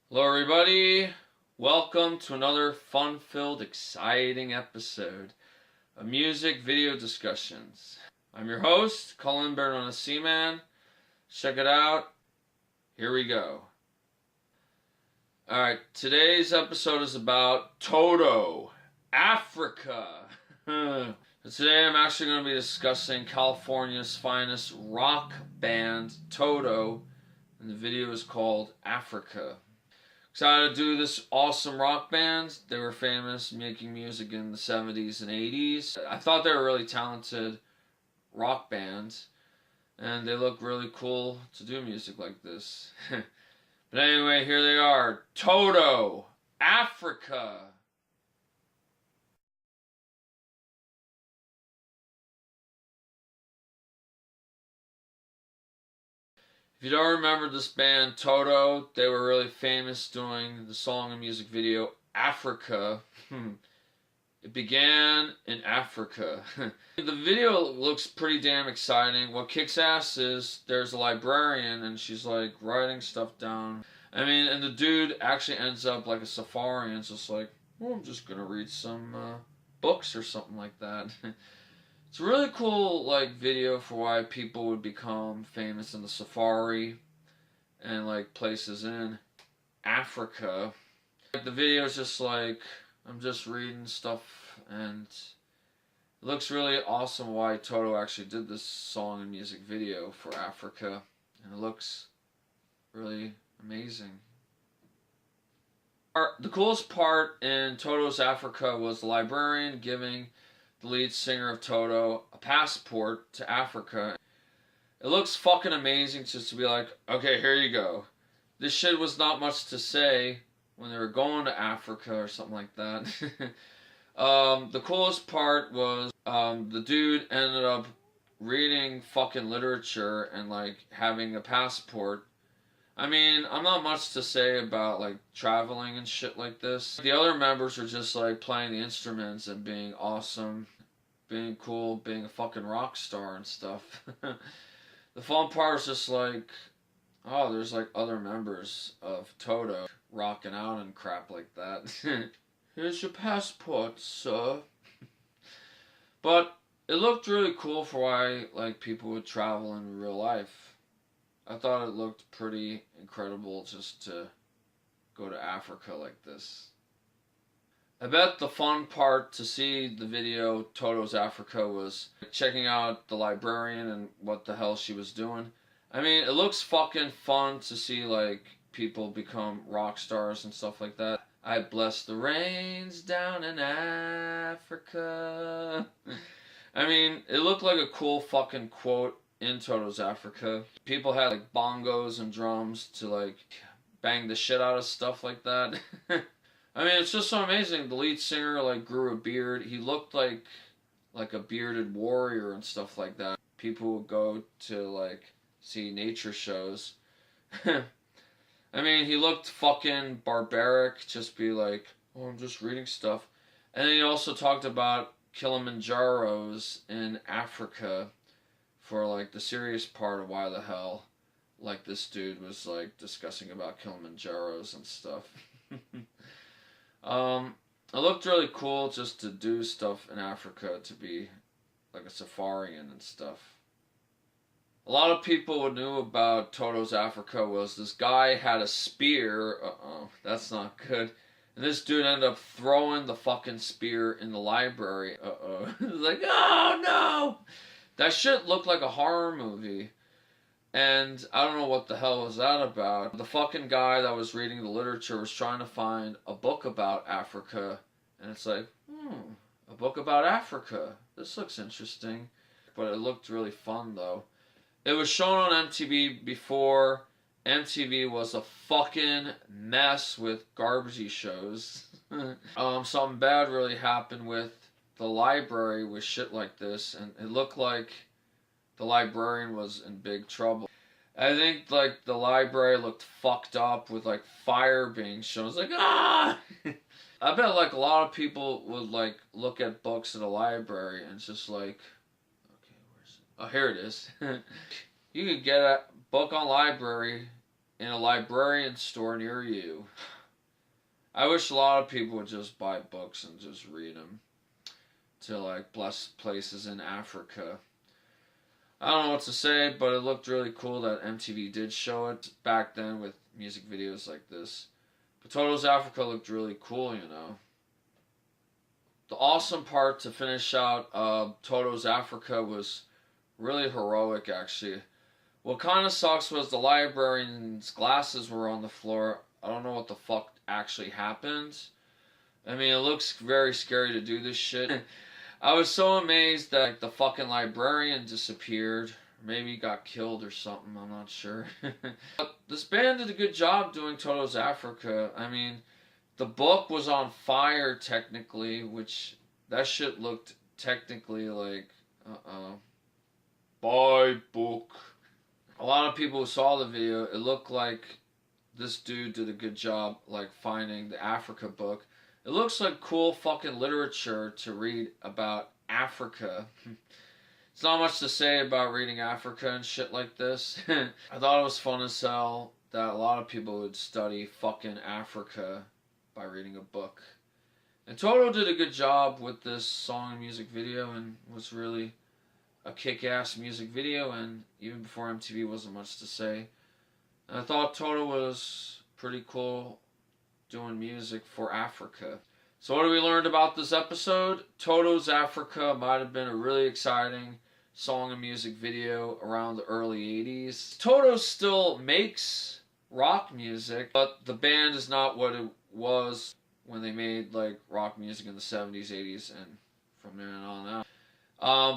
Hello everybody, welcome to another fun-filled, exciting episode of Music Video Discussions. I'm your host, Cullen Bernona Seaman. Check it out. Here we go. Alright, today's episode is about Toto, Africa. Today I'm actually going to be discussing California's finest rock band, Toto, and the video is called Africa. Excited to do this awesome rock band. They were famous making music in the 70s and 80s. I thought they were a really talented rock band, and they look really cool to do music like this. But anyway, here they are. Toto, Africa. If you don't remember this band, Toto, they were really famous doing the song and music video, Africa. It began in Africa. The video looks pretty damn exciting. What kicks ass is there's a librarian and she's like writing stuff down. I mean, and the dude actually ends up like a safari and it's just like, well, I'm just gonna read some books or something like that. It's a really cool like video for why people would become famous in the safari and like places in Africa. Like, the video is just like I'm just reading stuff and it looks really awesome why Toto actually did this song and music video for Africa, and it looks really amazing. The coolest part in Toto's Africa was the librarian giving the lead singer of Toto a passport to Africa. It looks fucking amazing just to be like, okay, here you go. This shit was not much to say when they were going to Africa or something like that. The coolest part was the dude ended up reading fucking literature and like having a passport. I mean, I'm not much to say about like traveling and shit like this. The other members were just like playing the instruments and being awesome, being cool, being a fucking rock star and stuff. The fun part was just like, oh, there's like other members of Toto rocking out and crap like that. Here's your passport, sir. But it looked really cool for why like people would travel in real life. I thought it looked pretty incredible just to go to Africa like this. I bet the fun part to see the video Toto's Africa was checking out the librarian and what the hell she was doing. I mean, it looks fucking fun to see like people become rock stars and stuff like that. I bless the rains down in Africa. I mean, it looked like a cool fucking quote in Toto's Africa. People had like bongos and drums to like bang the shit out of stuff like that. I mean, it's just so amazing. The lead singer like grew a beard. He looked like a bearded warrior and stuff like that. People would go to like see nature shows. I mean, he looked fucking barbaric, just be like, oh, I'm just reading stuff. And he also talked about Kilimanjaros in Africa for like the serious part of why the hell like this dude was like discussing about Kilimanjaros and stuff. It looked really cool just to do stuff in Africa, to be like a safarian and stuff. A lot of people who knew about Toto's Africa was this guy had a spear. That's not good. And this dude ended up throwing the fucking spear in the library. Like, oh no! That shit looked like a horror movie. And I don't know what the hell was that about. The fucking guy that was reading the literature was trying to find a book about Africa. And it's like, a book about Africa. This looks interesting. But it looked really fun though. It was shown on MTV before MTV was a fucking mess with garbagey shows. Something bad really happened with the library with shit like this, and it looked like the librarian was in big trouble. I think like the library looked fucked up with like fire being shown. It's like, ah! I bet like a lot of people would like look at books at a library and it's just like, okay, where's it? Oh, here it is. You could get a book on library in a librarian store near you. I wish a lot of people would just buy books and just read them to like blessed places in Africa. I don't know what to say, but it looked really cool that MTV did show it back then with music videos like this. But Toto's Africa looked really cool, you know. The awesome part to finish out Toto's Africa was really heroic, actually. What kind of sucks was the librarian's glasses were on the floor. I don't know what the fuck actually happened. I mean, it looks very scary to do this shit. I was so amazed that like, the fucking librarian disappeared. Maybe he got killed or something, I'm not sure. But this band did a good job doing Toto's Africa. I mean, the book was on fire technically, which that shit looked technically like, buy book. A lot of people who saw the video, it looked like this dude did a good job like finding the Africa book. It looks like cool fucking literature to read about Africa. It's not much to say about reading Africa and shit like this. I thought it was fun as hell that a lot of people would study fucking Africa by reading a book. And Toto did a good job with this song and music video and was really a kick-ass music video, and even before MTV wasn't much to say. And I thought Toto was pretty cool doing music for Africa. So what have we learned about this episode? Toto's Africa might have been a really exciting song and music video around the early 80s. Toto still makes rock music, but the band is not what it was when they made like rock music in the 70s, 80s, and from there on out.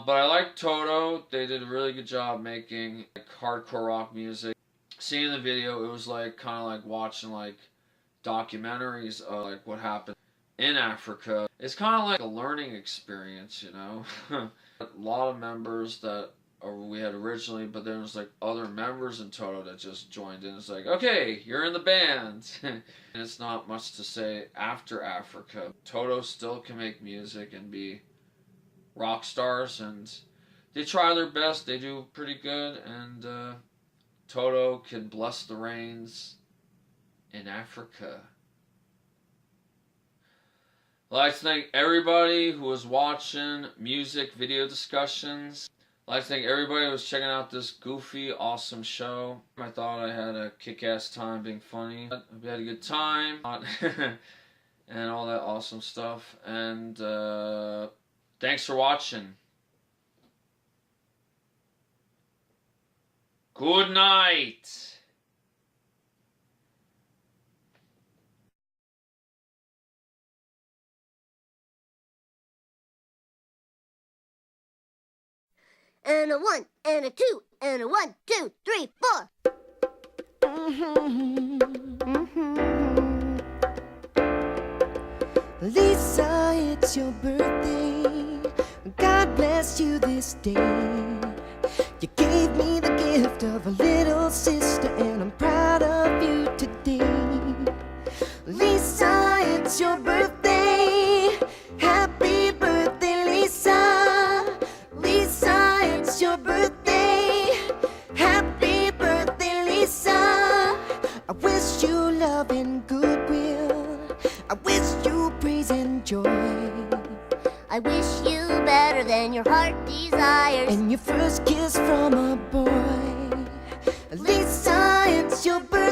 But I like Toto. They did a really good job making like, hardcore rock music. Seeing the video, it was like kind of like watching like documentaries of like what happened in Africa. It's kind of like a learning experience, you know. A lot of members that we had originally, but then there's like other members in Toto that just joined in. It's like, okay, you're in the band. And it's not much to say after Africa. Toto still can make music and be rock stars, and they try their best. They do pretty good, and Toto can bless the rains in Africa. I'd like to thank everybody who was watching music video discussions. I'd like to thank everybody who was checking out this goofy, awesome show. I thought I had a kick-ass time being funny. I hope you had a good time. And all that awesome stuff. And thanks for watching. Good night. And a 1, and a 2, and a 1, 2, 3, 4. Lisa, it's your birthday. God bless you this day. You gave me the gift of a little sister, and I'm proud of you today. Lisa, it's your birthday. Happy birthday, Lisa. Lisa, it's your birthday. Happy birthday, Lisa. I wish you love and goodwill. I wish you praise and joy. I wish you better than your heart desires. And your first kiss from a boy. Lisa, it's your birthday.